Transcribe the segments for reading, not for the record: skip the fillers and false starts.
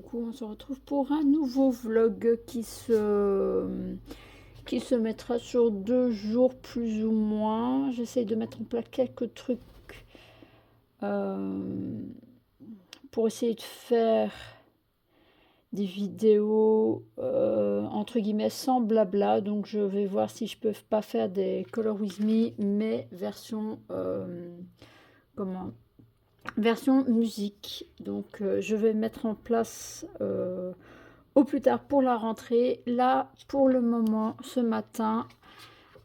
coucou, on se retrouve pour un nouveau vlog qui se mettra sur 2 jours plus ou moins. J'essaye de mettre en place quelques trucs pour essayer de faire des vidéos entre guillemets sans blabla. Donc je vais voir si je peux pas faire des Color With Me, mais version version musique. Donc je vais mettre en place au plus tard pour la rentrée. Là pour le moment, ce matin,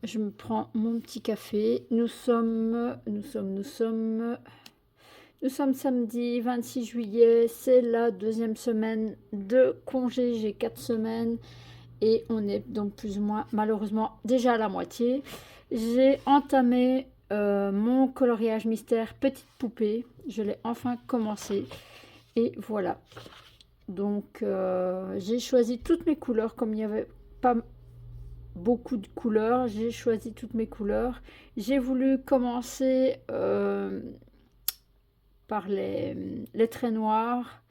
je me prends mon petit café. Nous sommes samedi 26 juillet, c'est la 2e semaine de congé, j'ai 4 semaines et on est donc plus ou moins malheureusement déjà à la moitié. J'ai entamé mon coloriage mystère petite poupée, je l'ai enfin commencé et voilà. Donc j'ai choisi toutes mes couleurs, comme il n'y avait pas beaucoup de couleurs, j'ai choisi toutes mes couleurs. J'ai voulu commencer par les traits noirs.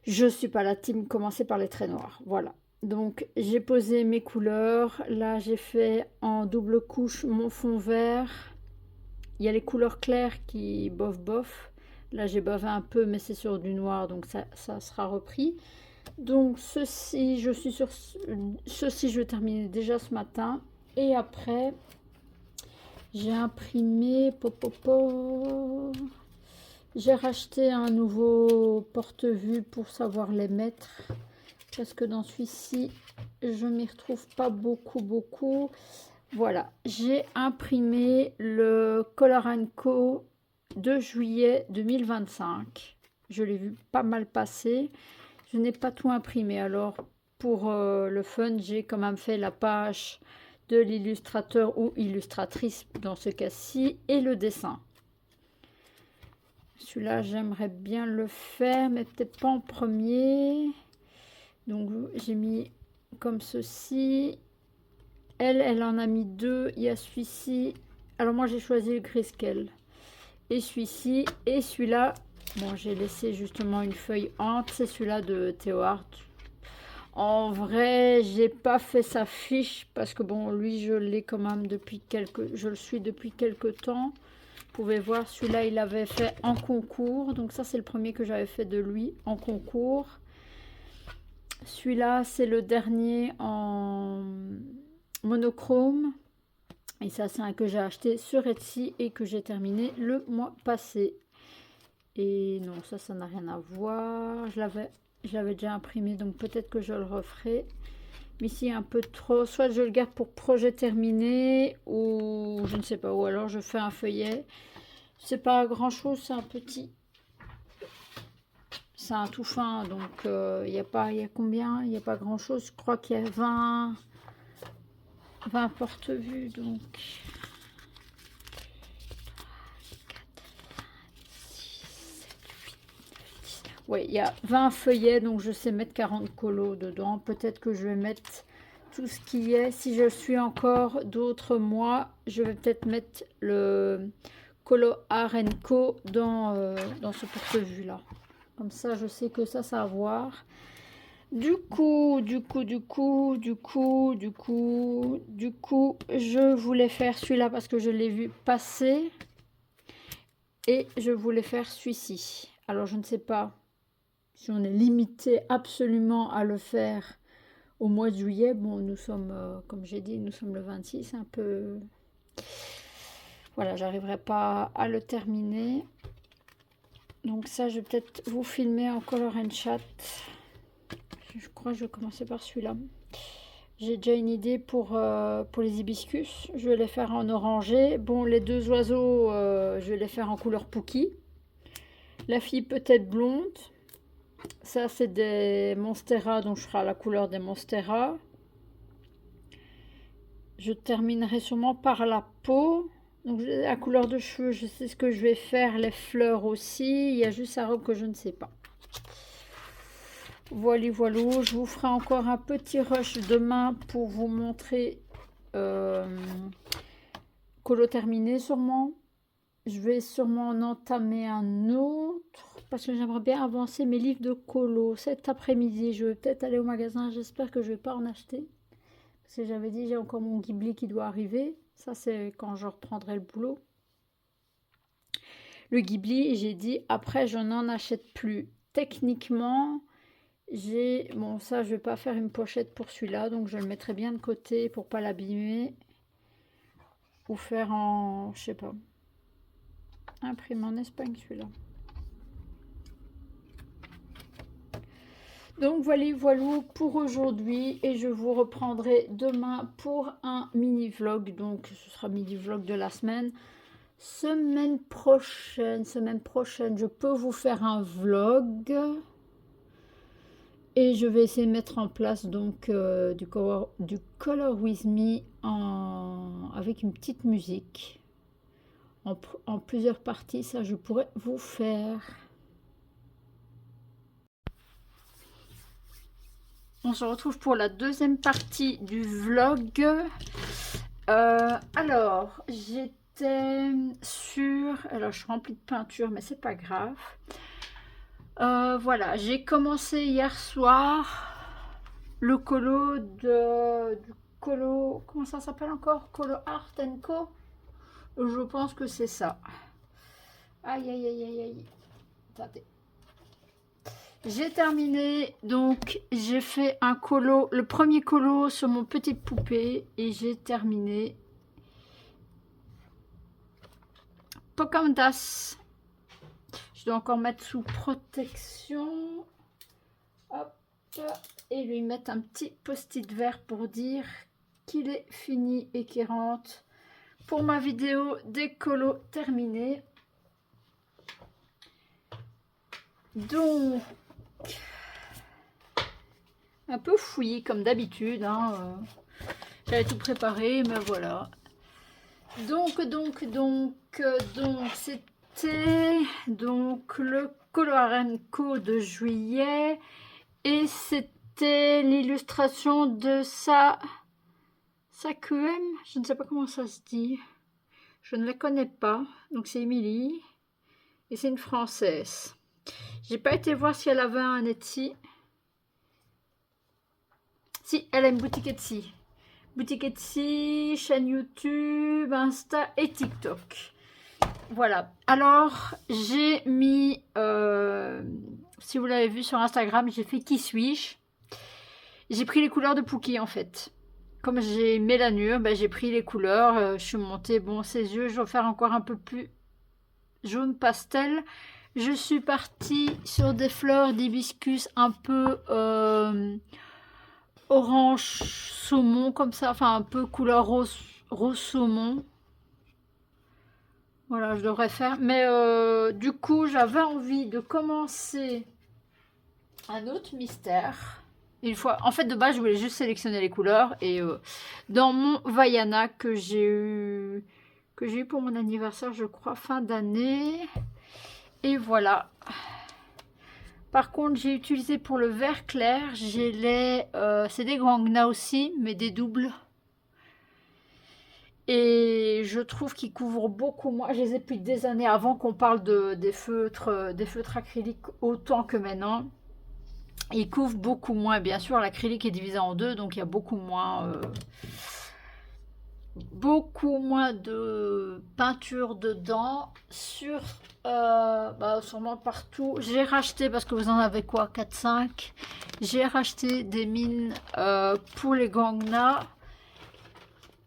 Je suis pas la team commencer par les traits noirs, voilà. Donc j'ai posé mes couleurs, là j'ai fait en double couche mon fond vert. Il y a les couleurs claires qui bof. Là j'ai bavé un peu mais c'est sur du noir, donc ça sera repris. Donc ceci, je suis sur ceci, je vais terminer déjà ce matin. Et après j'ai imprimé j'ai racheté un nouveau porte-vue pour savoir les mettre, parce que dans celui-ci, je m'y retrouve pas beaucoup. Voilà, j'ai imprimé le Color & Co de juillet 2025. Je l'ai vu pas mal passer. Je n'ai pas tout imprimé, alors pour le fun, j'ai quand même fait la page de l'illustrateur ou illustratrice dans ce cas-ci et le dessin. Celui-là, j'aimerais bien le faire, mais peut-être pas en premier. Donc, j'ai mis comme ceci. Elle en a mis 2. Il y a celui-ci. Alors, moi, j'ai choisi le Grayscale. Et celui-ci. Et celui-là. Bon, j'ai laissé justement une feuille entre. C'est celui-là de Théo Art. En vrai, j'ai pas fait sa fiche parce que bon, lui, je l'ai quand même je le suis depuis quelques temps. Vous pouvez voir, celui-là, il avait fait en concours. Donc ça, c'est le premier que j'avais fait de lui en concours. Celui-là, c'est le dernier en monochrome. Et ça, c'est un que j'ai acheté sur Etsy et que j'ai terminé le mois passé. Et non, ça n'a rien à voir. Je l'avais déjà imprimé, donc peut-être que je le referai. Mais ici, un peu trop. Soit je le garde pour projet terminé, ou je ne sais pas, ou alors je fais un feuillet. C'est pas grand chose, c'est un petit. C'est un tout fin, donc il y a combien? Il n'y a pas grand chose. Je crois qu'il y a 20 porte-vues, donc. Oui, il y a 20 feuillets, donc je sais mettre 40 colos dedans. Peut-être que je vais mettre tout ce qui est. Si je suis encore d'autres mois, je vais peut-être mettre le Color & Co dans ce porte-vue là. Comme ça, je sais que ça va voir. Du coup, je voulais faire celui-là parce que je l'ai vu passer. Et je voulais faire celui-ci. Alors, je ne sais pas si on est limité absolument à le faire au mois de juillet. Bon, nous sommes, comme j'ai dit, nous sommes le 26, un peu. Voilà, j'arriverai pas à le terminer. Donc ça, je vais peut-être vous filmer en Color & Chat. Je crois que je vais commencer par celui-là. J'ai déjà une idée pour les hibiscus. Je vais les faire en orangé. Bon, les 2 oiseaux, je vais les faire en couleur Pookie. La fille peut-être blonde. Ça, c'est des Monstera, donc je ferai la couleur des Monstera. Je terminerai sûrement par la peau. Donc, la couleur de cheveux, je sais ce que je vais faire. Les fleurs aussi. Il y a juste sa robe que je ne sais pas. Voilà. Je vous ferai encore un petit rush demain pour vous montrer colo terminé sûrement. Je vais sûrement en entamer un autre parce que j'aimerais bien avancer mes livres de colo cet après-midi. Je vais peut-être aller au magasin, j'espère que je vais pas en acheter. Parce que j'avais dit, j'ai encore mon Ghibli qui doit arriver. Ça, c'est quand je reprendrai le boulot. Le Ghibli, j'ai dit, après, je n'en achète plus. Techniquement, j'ai... Bon, ça, je vais pas faire une pochette pour celui-là, donc je le mettrai bien de côté pour pas l'abîmer. Ou faire en... je sais pas. Imprimé en Espagne, celui-là. Donc voilà, voilà pour aujourd'hui et je vous reprendrai demain pour un mini vlog. Donc ce sera mini vlog de la semaine. Semaine prochaine, je peux vous faire un vlog et je vais essayer de mettre en place donc du color with me avec une petite musique en plusieurs parties. Ça, je pourrais vous faire. On se retrouve pour la deuxième partie du vlog. Alors, j'étais sur... Alors, je suis remplie de peinture, mais c'est pas grave. Voilà, j'ai commencé hier soir le colo du colo... Comment ça s'appelle encore? Colo Art Co. Je pense que c'est ça. Aïe, aïe, aïe, aïe, aïe. Attendez. J'ai terminé, donc j'ai fait un colo, le premier colo sur mon petite poupée et j'ai terminé Pocahontas. Je dois encore mettre sous protection. Hop, et lui mettre un petit post-it vert pour dire qu'il est fini et qu'il rentre pour ma vidéo des colos terminée. Donc, un peu fouillis comme d'habitude, hein. J'avais tout préparé, mais voilà. Donc c'était donc le Colo Co de juillet et c'était l'illustration de Sakuem, je ne sais pas comment ça se dit, je ne la connais pas, donc c'est Émilie et c'est une française. J'ai pas été voir si elle avait un Etsy. Si, elle a une boutique Etsy. Boutique Etsy, chaîne YouTube, Insta et TikTok. Voilà. Alors, j'ai mis... si vous l'avez vu sur Instagram, j'ai fait Qui suis-je. J'ai pris les couleurs de Pookie, en fait. Comme j'ai mélanure, ben, j'ai pris les couleurs. Je suis montée, bon, ses yeux, je vais faire encore un peu plus jaune pastel. Je suis partie sur des fleurs d'hibiscus un peu... orange saumon comme ça, enfin un peu couleur rose saumon. Voilà, je devrais faire. Mais du coup, j'avais envie de commencer un autre mystère. Une fois, en fait, de base, je voulais juste sélectionner les couleurs et dans mon Vaiana que j'ai eu pour mon anniversaire, je crois, fin d'année. Et voilà. Par contre, j'ai utilisé pour le vert clair, j'ai les... c'est des Gangna aussi, mais des doubles. Et je trouve qu'ils couvrent beaucoup moins. Je les ai depuis des années avant qu'on parle des feutres acryliques autant que maintenant. Ils couvrent beaucoup moins. Bien sûr, l'acrylique est divisé en deux, donc il y a beaucoup moins de peinture dedans. Sur sûrement partout. J'ai racheté, parce que vous en avez quoi, 4-5. J'ai racheté des mines pour les Gangna.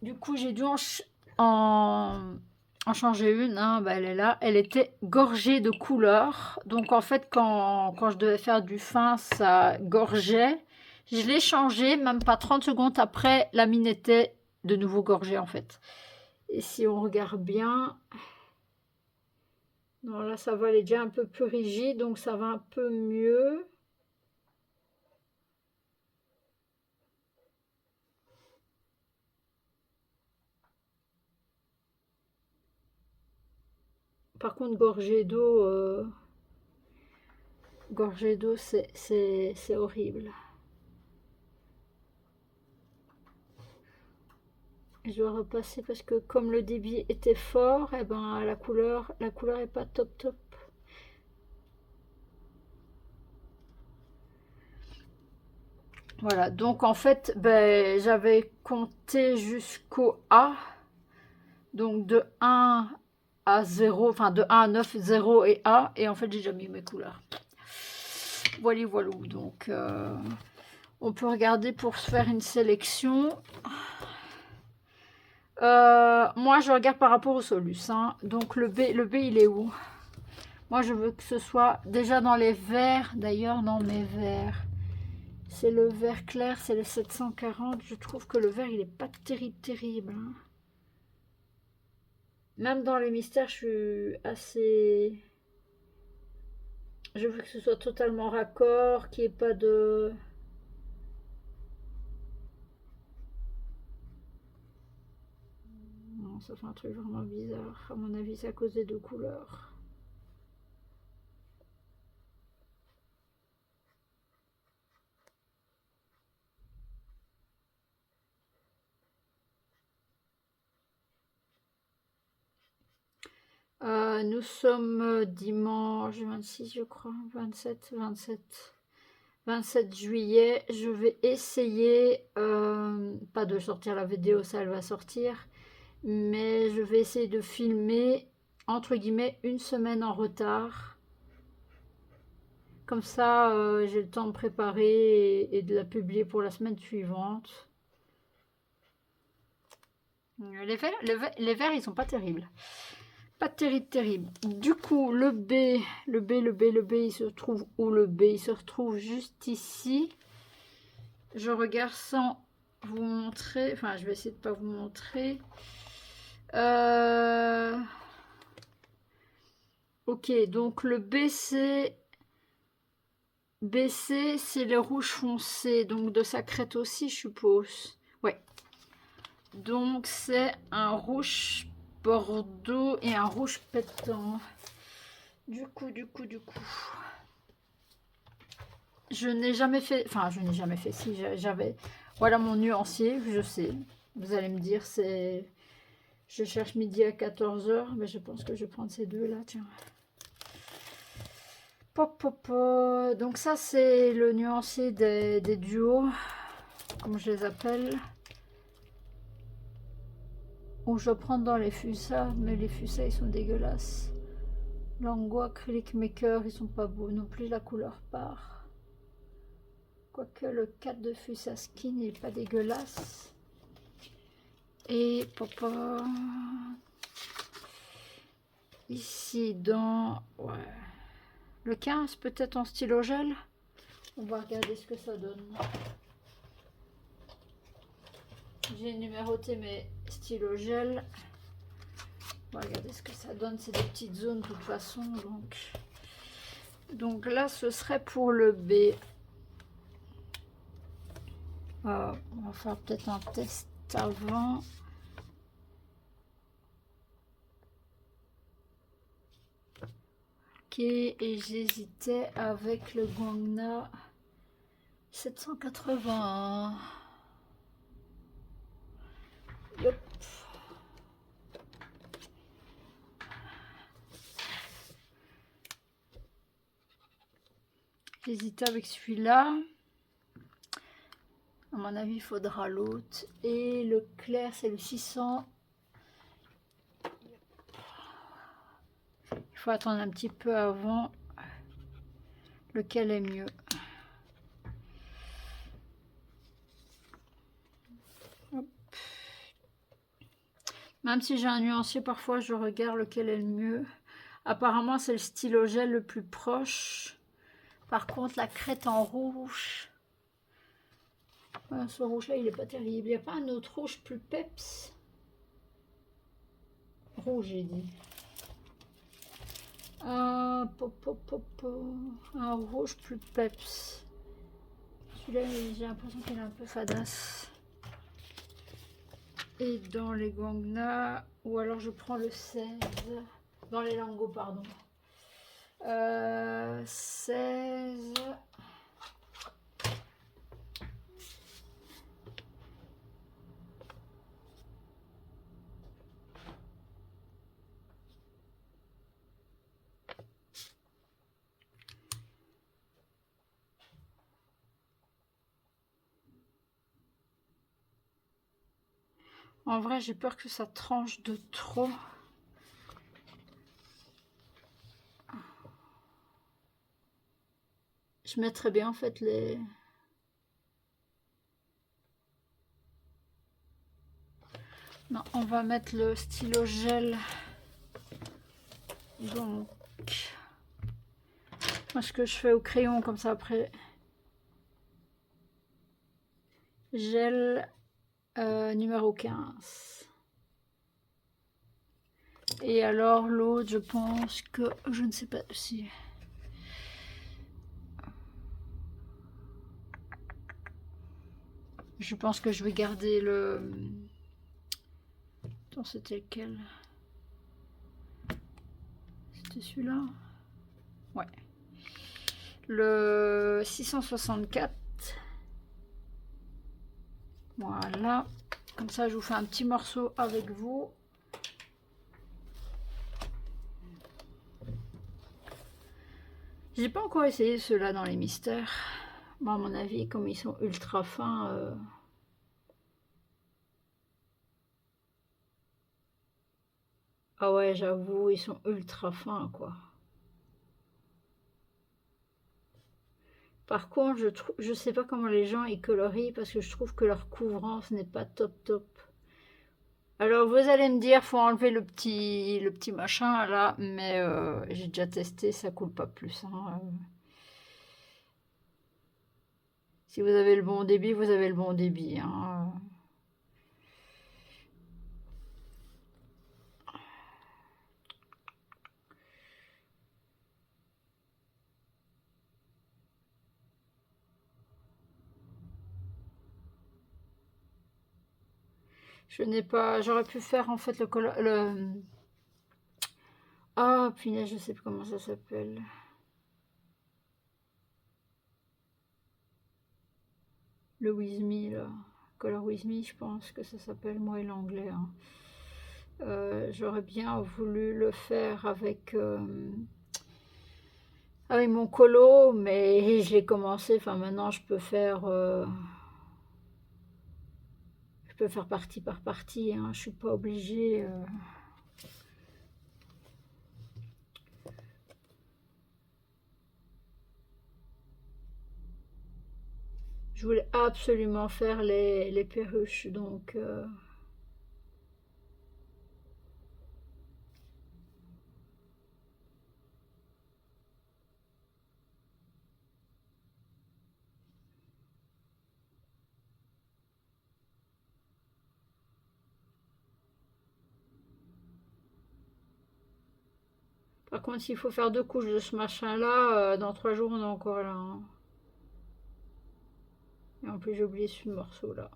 Du coup, j'ai dû en changer une. Hein. Elle est là. Elle était gorgée de couleurs. Donc, en fait, quand je devais faire du fin, ça gorgeait. Je l'ai changé. Même pas 30 secondes après, la mine était de nouveau gorgée, en fait. Et si on regarde bien... Non, là, ça va. Elle est déjà un peu plus rigide. Donc, ça va un peu mieux. Par contre, gorgée d'eau, c'est horrible. Je dois repasser parce que comme le débit était fort, et ben la couleur est pas top top. Voilà, donc en fait, ben, j'avais compté jusqu'au A, donc de 1 à 0, enfin de 1 à 9, 0 et A, et en fait j'ai déjà mis mes couleurs. Voilà, voilà, donc on peut regarder pour se faire une sélection. Moi je regarde par rapport au Solus, hein. Donc le B il est où? Moi je veux que ce soit déjà dans les verts, d'ailleurs dans mes verts. C'est le vert clair, c'est le 740. Je trouve que le vert, il est pas terrible. Hein. Même dans les mystères, je suis assez... Je veux que ce soit totalement raccord, qu'il n'y ait pas de... Non, ça fait un truc vraiment bizarre. À mon avis, c'est à cause des deux couleurs. Nous sommes dimanche 26, je crois. 27 juillet. Je vais essayer, pas de sortir la vidéo, ça elle va sortir, mais je vais essayer de filmer, entre guillemets, une semaine en retard. Comme ça, j'ai le temps de préparer et de la publier pour la semaine suivante. Les verts, ils sont pas terribles. Pas terrible. Du coup, le B, il se trouve où le B? Il se retrouve juste ici. Je regarde sans vous montrer. Enfin, je vais essayer de pas vous montrer. Ok, donc le BC, c'est le rouge foncé, donc de sa crête aussi, je suppose. Ouais. Donc c'est un rouge bordeaux et un rouge pétant. Du coup. Je n'ai jamais fait, enfin je n'ai jamais fait, si j'avais, voilà mon nuancier, je sais. Vous allez me dire, c'est, je cherche midi à 14 h, mais je pense que je vais prendre ces deux là, tiens. Donc ça c'est le nuancier des duos, comme je les appelle. Ou je vais prendre dans les fusas, mais les fusas ils sont dégueulasses. Lango Acrylic Maker, ils sont pas beaux non plus, la couleur part. Quoique le 4 de fusa skin il est pas dégueulasse. Et papa, ici dans le 15 peut-être en stylo gel. On va regarder ce que ça donne. J'ai numéroté mes stylos gel. On va regarder ce que ça donne. C'est des petites zones de toute façon. Donc là, ce serait pour le B. On va faire peut-être un test avant. Ok, et j'hésitais avec le Guangna 780. Yep. J'hésitais avec celui-là. À mon avis, il faudra l'autre. Et le clair, c'est le 600. Il faut attendre un petit peu avant. Lequel est mieux? Hop. Même si j'ai un nuancier, parfois je regarde lequel est le mieux. Apparemment, c'est le stylo gel le plus proche. Par contre, la crête en rouge. Ce rouge-là, il est pas terrible. Il n'y a pas un autre rouge plus peps? Rouge, j'ai dit. Un rouge plus peps. Celui-là, j'ai l'impression qu'il est un peu fadasse. Et dans les Guangna, ou alors je prends le 16. Dans les Lango, pardon. 16. En vrai, j'ai peur que ça tranche de trop. Je mettrais bien en fait les... Non, on va mettre le stylo gel. Donc, moi ce que je fais au crayon comme ça après. Gel numéro 15. Et alors l'autre, je pense que... Je ne sais pas si... Je pense que je vais garder le... Attends, c'était lequel? C'était celui-là? Ouais. Le 664. Voilà. Comme ça, je vous fais un petit morceau avec vous. J'ai pas encore essayé ceux-là dans les mystères. Moi, à mon avis, comme ils sont ultra fins... Ah ouais, j'avoue, ils sont ultra fins, quoi. Par contre, je sais pas comment les gens y colorient parce que je trouve que leur couvrance n'est pas top top. Alors vous allez me dire, faut enlever le petit machin là, mais j'ai déjà testé, ça coule pas plus. Hein. Si vous avez le bon débit, vous avez le bon débit. Hein. Je n'ai pas, j'aurais pu faire en fait le... Ah punaise, je sais plus comment ça s'appelle. Le With Me là, Color With Me, je pense que ça s'appelle, moi et l'anglais. Hein. J'aurais bien voulu le faire avec mon colo, mais je l'ai commencé. Enfin, maintenant, je peux faire partie par partie. Hein, je suis pas obligée. Je voulais absolument faire les perruches, donc... Par contre, s'il faut faire 2 couches de ce machin-là, dans 3 jours, on est encore là. Hein. Et en plus, j'ai oublié ce morceau-là.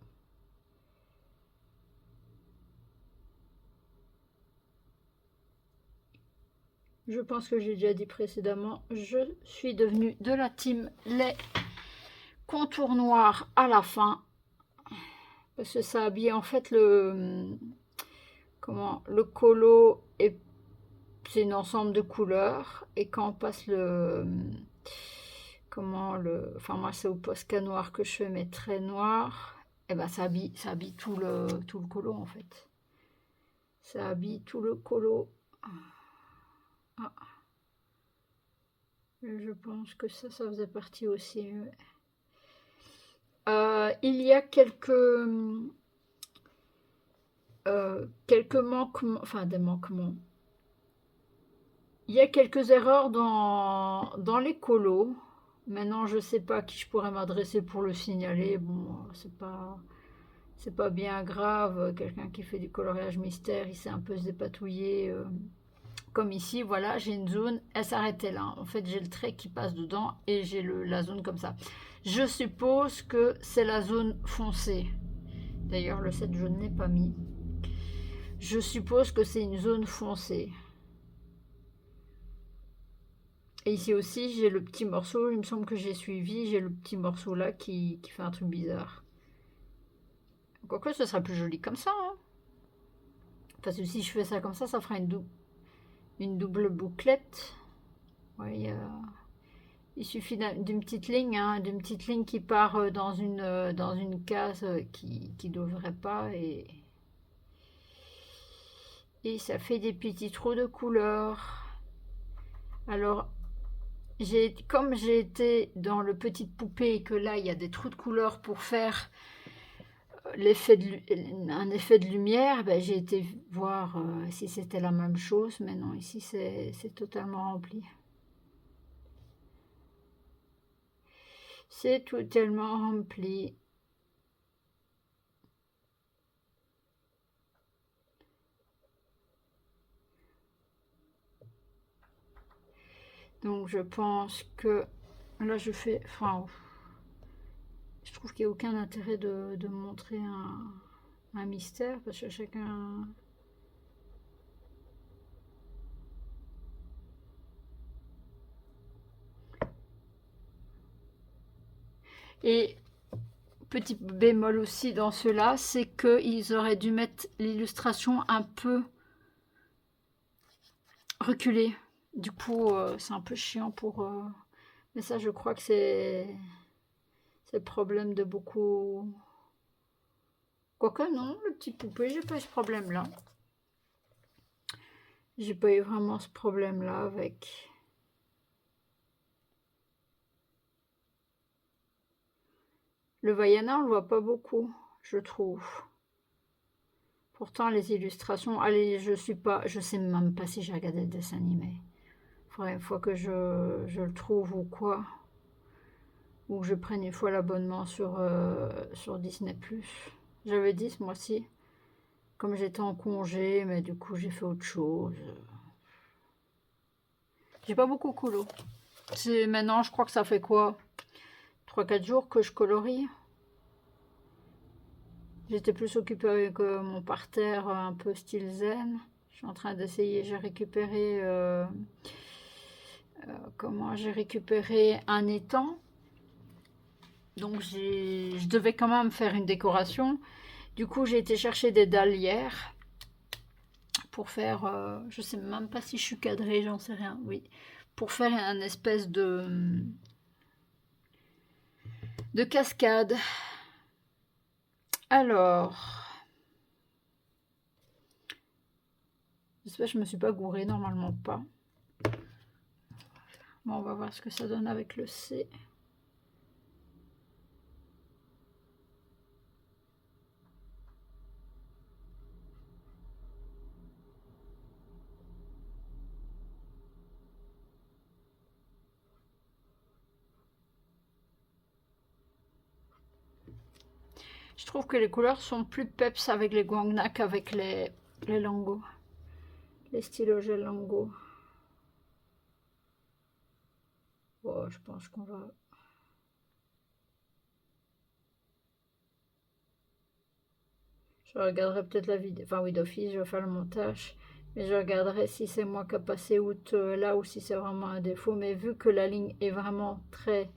Je pense que j'ai déjà dit précédemment, je suis devenue de la team les contours noirs à la fin. Parce que ça habille en fait le colo et c'est un ensemble de couleurs et quand on passe enfin moi c'est au Posca noir que je fais mes traits noirs et ben ça habille tout le colo en fait, ça habille tout le colo. Ah. Je pense que ça faisait partie aussi. Il y a quelques manquements, enfin des manquements. Il y a quelques erreurs dans les colos. Maintenant, je ne sais pas à qui je pourrais m'adresser pour le signaler. Bon, c'est pas bien grave. Quelqu'un qui fait du coloriage mystère, il sait un peu se dépatouiller. Comme ici, voilà, j'ai une zone, elle s'arrêtait là. En fait, j'ai le trait qui passe dedans et j'ai la zone comme ça. Je suppose que c'est la zone foncée. D'ailleurs, le 7, je ne l'ai pas mis. Je suppose que c'est une zone foncée. Et ici aussi, j'ai le petit morceau, il me semble que j'ai suivi, j'ai le petit morceau là qui fait un truc bizarre. Quoique ce sera plus joli comme ça. Hein. Parce que si je fais ça comme ça fera une double bouclette. Ouais, il suffit d'une petite ligne, hein, qui part dans une case qui ne devrait pas. Et Et ça fait des petits trous de couleur. Alors, comme j'ai été dans le petit poupée et que là, il y a des trous de couleur pour faire un effet de lumière, ben, j'ai été voir si c'était la même chose. Mais non, ici, c'est totalement rempli. C'est totalement rempli. Donc je pense que là je fais, enfin, je trouve qu'il n'y a aucun intérêt de montrer un mystère parce que chacun. Et petit bémol aussi dans cela, c'est qu'ils auraient dû mettre l'illustration un peu reculée. Du coup, c'est un peu chiant pour. Mais ça, je crois que c'est le problème de beaucoup. Quoique non, le petit poupée, j'ai pas eu ce problème-là. J'ai pas eu vraiment ce problème-là avec. Le Vaiana, on le voit pas beaucoup, je trouve. Pourtant, les illustrations, allez, je sais même pas si j'ai regardé le dessin animé. Faudrait une fois que je le trouve ou quoi, ou que je prenne une fois l'abonnement sur Disney+. J'avais dit ce mois-ci, comme j'étais en congé, mais du coup j'ai fait autre chose. J'ai pas beaucoup colo. C'est maintenant, je crois que ça fait quoi, 3-4 jours que je colorie. J'étais plus occupée avec mon parterre un peu style zen. Je suis en train d'essayer, j'ai récupéré j'ai récupéré un étang. Donc je devais quand même faire une décoration. Du coup, j'ai été chercher des dahlières pour faire, je sais même pas si je suis cadrée, j'en sais rien, oui. Pour faire un espèce de cascade. Alors, j'espère que je me suis pas gourée, normalement pas. Bon, on va voir ce que ça donne avec le C. Je trouve que les couleurs sont plus peps avec les guangna qu'avec les Lango. Les stylos gel Lango. Oh, je pense qu'on va... Je regarderai peut-être la vidéo. Enfin oui, d'office, je vais faire le montage. Mais je regarderai si c'est moi qui ai passé out là ou si c'est vraiment un défaut. Mais vu que la ligne est vraiment très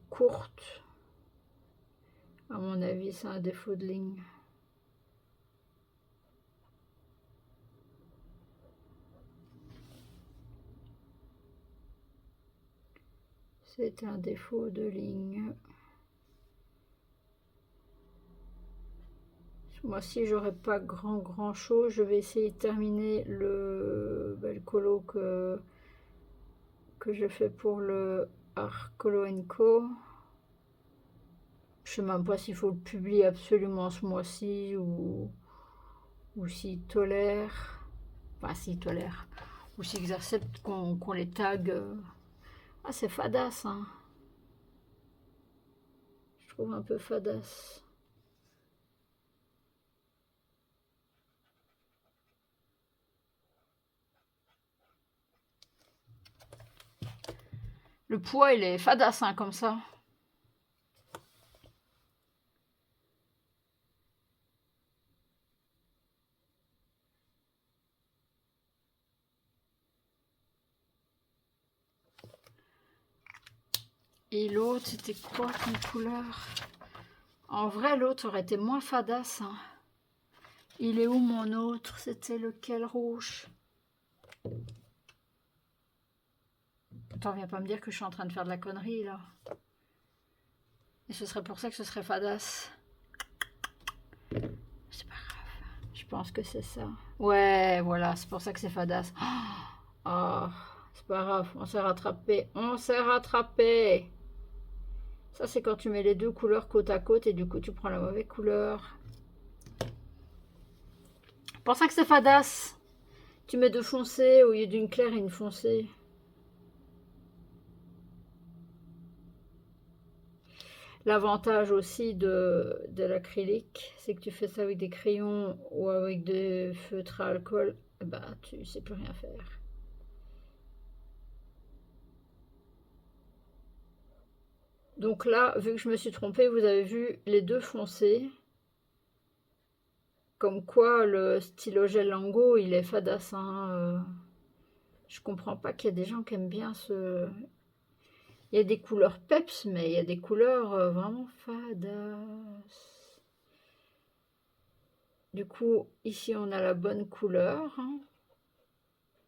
courte, à mon avis, c'est un défaut de ligne. C'est un défaut de ligne. Moi, si j'aurais pas grand chose, je vais essayer de terminer le colo que je fais pour le Art Colo & Co. Je sais même pas s'il faut le publier absolument ce mois-ci ou s'il tolère. Enfin, s'il tolère. Ou s'ils acceptent qu'on les tague. Ah, c'est fadasse, hein. Je trouve un peu fadasse. Le poids, il est fadasse, hein, comme ça. Et l'autre, c'était quoi comme couleur? En vrai, l'autre aurait été moins fadasse, hein. Il est où mon autre? C'était lequel rouge? Attends, viens pas me dire que je suis en train de faire de la connerie, là. Et ce serait pour ça que ce serait fadasse. C'est pas grave. Je pense que c'est ça. Ouais, voilà, c'est pour ça que c'est fadasse. Oh, c'est pas grave, on s'est rattrapé. On s'est rattrapé. Ça, c'est quand tu mets les deux couleurs côte à côte et du coup, tu prends la mauvaise couleur. C'est pour ça que c'est fadasse. Tu mets deux foncés au lieu d'une claire et une foncée. L'avantage aussi de l'acrylique, c'est que tu fais ça avec des crayons ou avec des feutres à alcool, bah tu sais plus rien faire. Donc là, vu que je me suis trompée, vous avez vu les deux foncés. Comme quoi le stylo gel Lango, il est fadasse. Hein, je comprends pas qu'il y a des gens qui aiment bien ce... Il y a des couleurs peps, mais il y a des couleurs vraiment fadasses. Du coup, ici, on a la bonne couleur. Hein.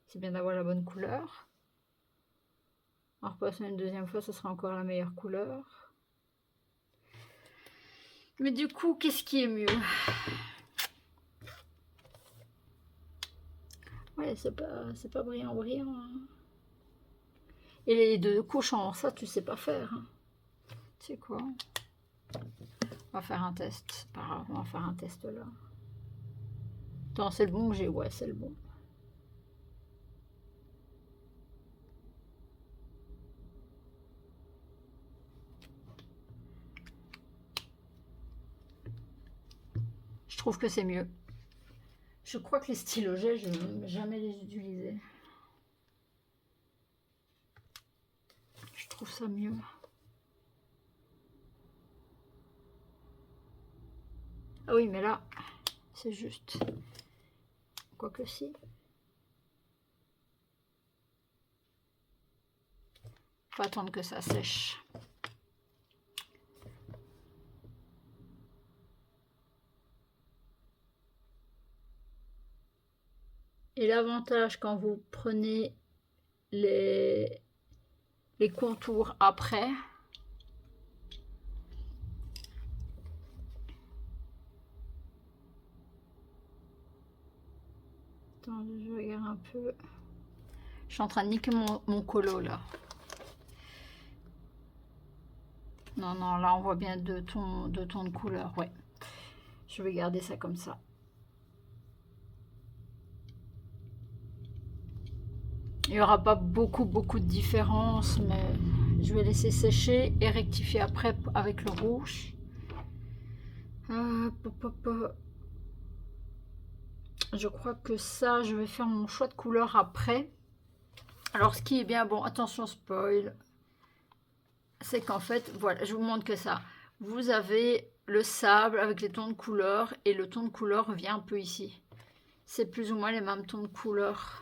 C'est bien d'avoir la bonne couleur. En repassant une deuxième fois, ce sera encore la meilleure couleur. Mais du coup, qu'est-ce qui est mieux? Ouais, c'est pas brillant, brillant. Hein. Et les deux couches en ça, tu sais pas faire. Hein. Tu sais quoi? On va faire un test. C'est pas grave, on va faire un test là. Attends, c'est le bon que j'ai? Ouais, c'est le bon. Je trouve que c'est mieux. Je crois que les stylos gel, je n'ai jamais les utilisés. Je trouve ça mieux. Ah oui, mais là, c'est juste. Quoique si. Faut attendre que ça sèche. Et l'avantage quand vous prenez les contours après, attends, je regarde un peu. Je suis en train de niquer mon colo là. Non, non, là on voit bien deux tons de couleur, ouais. Je vais garder ça comme ça. Il n'y aura pas beaucoup de différence, mais je vais laisser sécher et rectifier après avec le rouge. Je crois que ça, je vais faire mon choix de couleur après. Alors, ce qui est bien, bon, attention spoil, c'est qu'en fait, voilà, je vous montre que ça. Vous avez le sable avec les tons de couleur et le ton de couleur vient un peu ici. C'est plus ou moins les mêmes tons de couleur.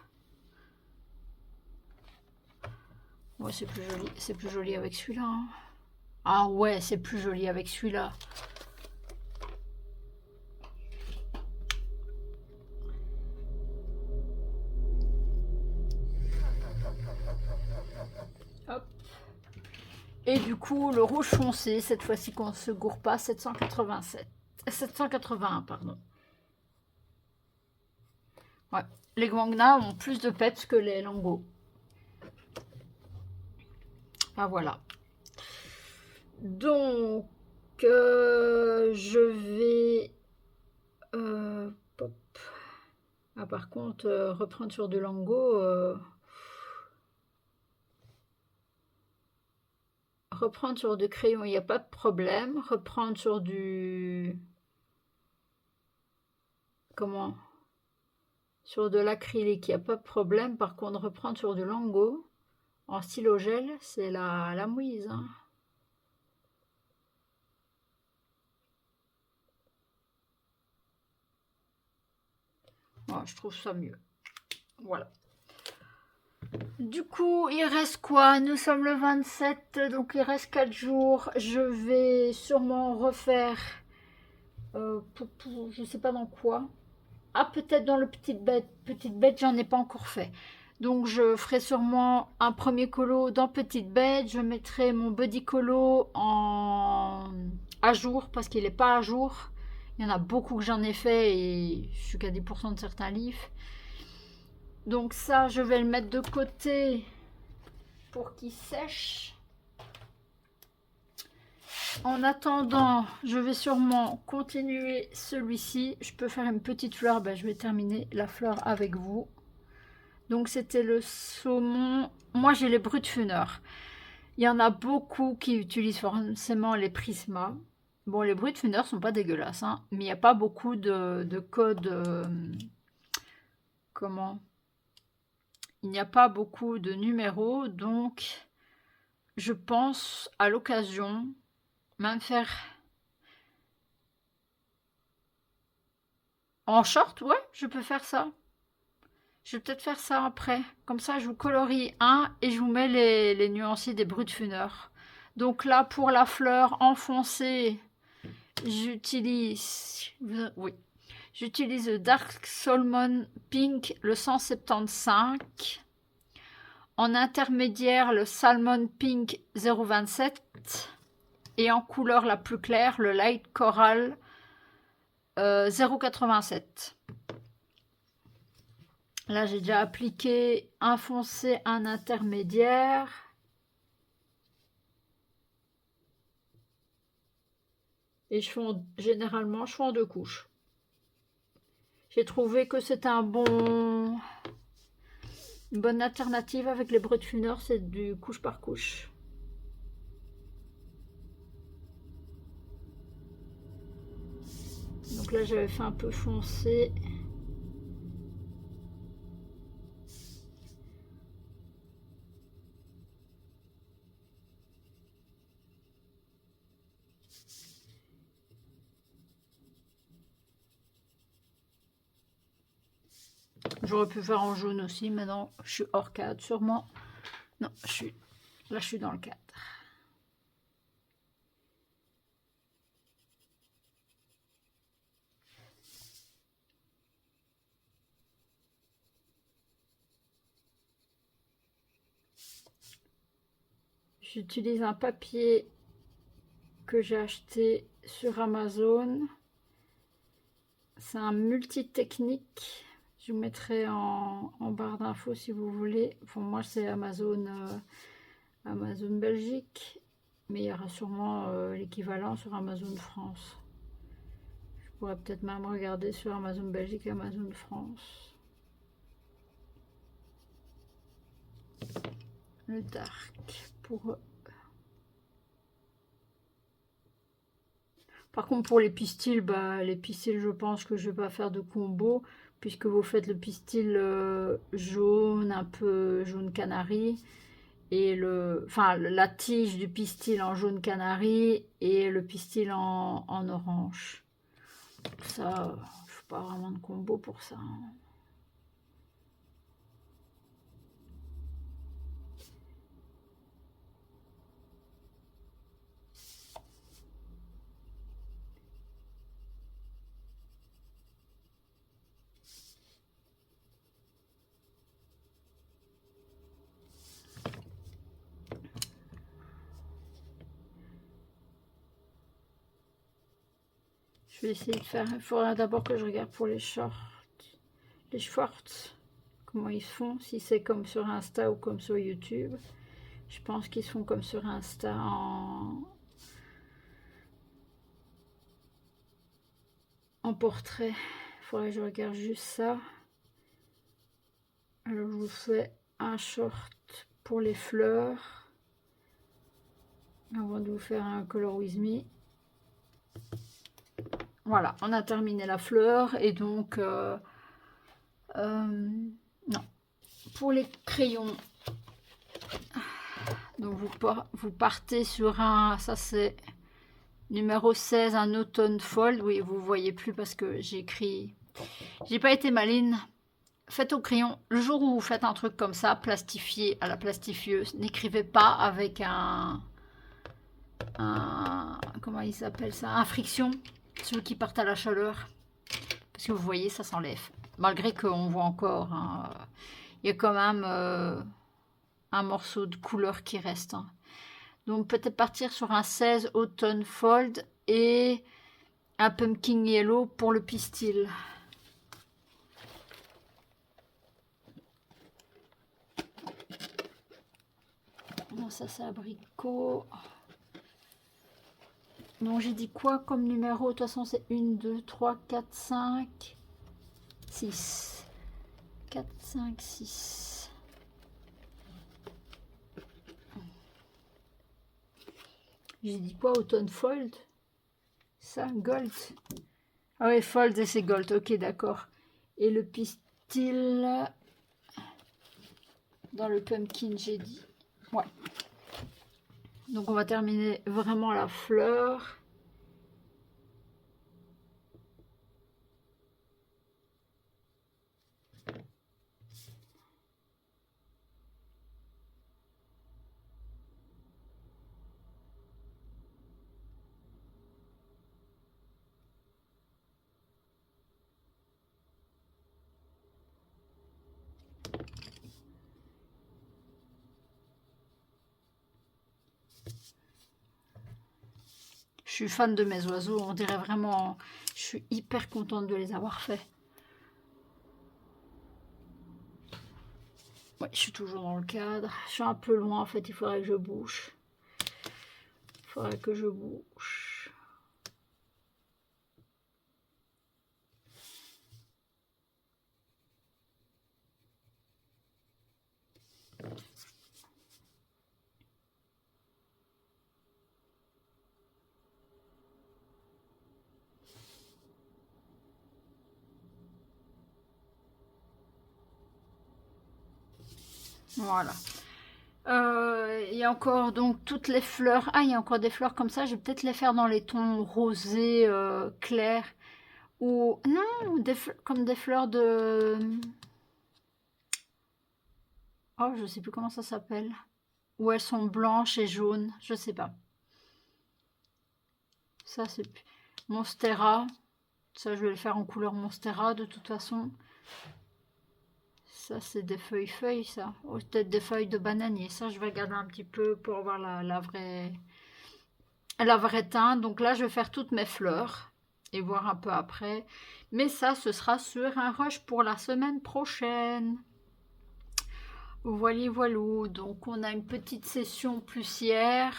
Ouais, c'est plus joli avec celui-là. Hein. Ah ouais, c'est plus joli avec celui-là. Hop. Et du coup, le rouge foncé, cette fois-ci qu'on ne se gourre pas, 781, pardon. Ouais, les Guangna ont plus de peps que les Lango. Ah voilà. Donc, je vais... pop. Ah, par contre, reprendre sur du Lango... reprendre sur du crayon, il n'y a pas de problème. Reprendre sur du... Comment? Sur de l'acrylique, il n'y a pas de problème. Par contre, reprendre sur du Lango en stylo gel, c'est la mouise. Hein. Ouais, je trouve ça mieux. Voilà. Du coup, il reste quoi? Nous sommes le 27, donc il reste 4 jours. Je vais sûrement refaire, je ne sais pas dans quoi. Ah, peut-être dans le Petite Bête, j'en ai pas encore fait. Donc je ferai sûrement un premier colo dans Petite Bête. Je mettrai mon body colo à jour parce qu'il n'est pas à jour. Il y en a beaucoup que j'en ai fait et je suis qu'à 10% de certains livres. Donc ça, je vais le mettre de côté pour qu'il sèche. En attendant, je vais sûrement continuer celui-ci. Je peux faire une petite fleur. Ben, je vais terminer la fleur avec vous. Donc c'était le saumon. Moi, j'ai les Brutfunner. Il y en a beaucoup qui utilisent forcément les Prisma. Bon, les Brutfunner sont pas dégueulasses, hein, mais il n'y a pas beaucoup de codes. Comment? Il n'y a pas beaucoup de numéros, donc je pense à l'occasion même faire en short. Ouais, je peux faire ça. Je vais peut-être faire ça après. Comme ça, je vous colorie un et je vous mets les nuanciers des Brutfunner. Donc là, pour la fleur enfoncée, j'utilise... Oui. J'utilise le Dark Salmon Pink, le 175. En intermédiaire, le Salmon Pink 027. Et en couleur la plus claire, le Light Coral 0,87. Là, j'ai déjà appliqué un foncé, un intermédiaire. Et généralement, je fais en 2 couches. J'ai trouvé que c'était une bonne alternative avec les Brutfunner, c'est du couche par couche. Donc là, j'avais fait un peu foncé. J'aurais pu faire en jaune aussi, mais non, je suis hors cadre, sûrement. Non, là, je suis dans le cadre. J'utilise un papier que j'ai acheté sur Amazon. C'est un multi-technique. Je vous mettrai en barre d'infos si vous voulez. Pour moi, c'est Amazon Belgique. Mais il y aura sûrement l'équivalent sur Amazon France. Je pourrais peut-être même regarder sur Amazon Belgique et Amazon France. Le dark pour... Par contre, pour les pistils, les pistils, je pense que je vais pas faire de combo, puisque vous faites le pistil jaune, un peu jaune canari, et la tige du pistil en jaune canari, et le pistil en orange. Ça, je fais pas vraiment de combo pour ça. Je vais essayer de faire... Il faudra d'abord que je regarde pour les shorts. Les shorts, comment ils font, si c'est comme sur Insta ou comme sur YouTube. Je pense qu'ils se font comme sur Insta en portrait. Il faudrait que je regarde juste ça. Alors je vous fais un short pour les fleurs avant de vous faire un color with me. Voilà, on a terminé la fleur et donc non, pour les crayons, donc vous partez sur un, ça c'est numéro 16, un automne fold. Oui, vous voyez plus parce que j'ai pas été maline. Faites au crayon. Le jour où vous faites un truc comme ça, plastifié à la plastifieuse, n'écrivez pas avec un comment il s'appelle ça, un friction, ceux qui partent à la chaleur, parce que vous voyez, ça s'enlève. Malgré qu'on voit encore, hein, il y a quand même un morceau de couleur qui reste. Hein. Donc peut-être partir sur un 16 automne fold et un pumpkin yellow pour le pistil. Non, ça c'est abricot. Donc j'ai dit quoi comme numéro? De toute façon c'est 1, 2, 3, 4, 5, 6. 4, 5, 6. J'ai dit quoi? Automne fold? Ça, gold. Ah oui, fold et c'est gold. Ok, d'accord. Et le pistil dans le pumpkin, j'ai dit. Ouais. Donc on va terminer vraiment la fleur. Je suis fan de mes oiseaux, on dirait vraiment, je suis hyper contente de les avoir faits. Ouais, je suis toujours dans le cadre, je suis un peu loin en fait, il faudrait que je bouge. Il faudrait que je bouge. Voilà. Il y a encore donc toutes les fleurs. Ah, il y a encore des fleurs comme ça. Je vais peut-être les faire dans les tons rosés clairs. Ou non, comme des fleurs de... Oh, je sais plus comment ça s'appelle. Où elles sont blanches et jaunes. Je sais pas. Ça, c'est Monstera. Ça, je vais le faire en couleur Monstera de toute façon. Ça, c'est des feuilles, ça. Oh, peut-être des feuilles de bananier. Ça, je vais garder un petit peu pour avoir la vraie teinte. Donc là, je vais faire toutes mes fleurs et voir un peu après. Mais ça, ce sera sur un rush pour la semaine prochaine. Voilà, voilà. Donc, on a une petite session plusieurs.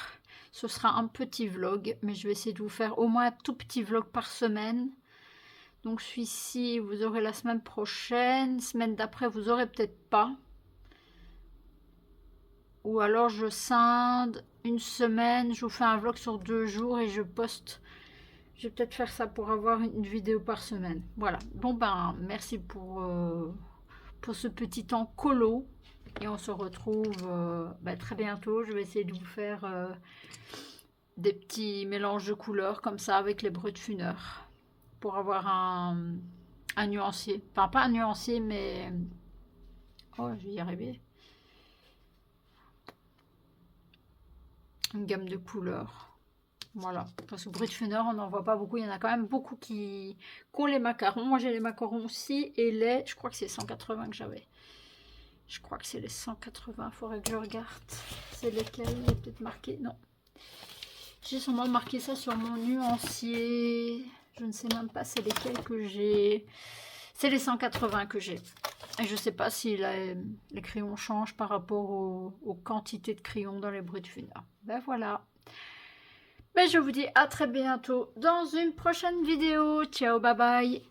Ce sera un petit vlog, mais je vais essayer de vous faire au moins un tout petit vlog par semaine. Donc celui-ci, vous aurez la semaine prochaine. Semaine d'après, vous aurez peut-être pas. Ou alors je scinde une semaine, je vous fais un vlog sur 2 jours et je poste. Je vais peut-être faire ça pour avoir une vidéo par semaine. Voilà. Bon ben, merci pour ce petit temps colo. Et on se retrouve très bientôt. Je vais essayer de vous faire des petits mélanges de couleurs comme ça avec les breux de funeur. Pour avoir un nuancier. Enfin, pas un nuancier, mais... Oh, je vais y arriver. Une gamme de couleurs. Voilà. Parce que brut de funeur, on n'en voit pas beaucoup. Il y en a quand même beaucoup qui ont les macarons. Moi, j'ai les macarons aussi. Et les... Je crois que c'est 180 que j'avais. Je crois que c'est les 180. Il faudrait que je regarde. C'est lesquels? Il est peut-être marqué. Non. J'ai sûrement marqué ça sur mon nuancier. Je ne sais même pas c'est lesquels que j'ai. C'est les 180 que j'ai. Et je ne sais pas si les crayons changent par rapport aux quantités de crayons dans les brut de funeur. Ben voilà. Ben je vous dis à très bientôt dans une prochaine vidéo. Ciao, bye bye.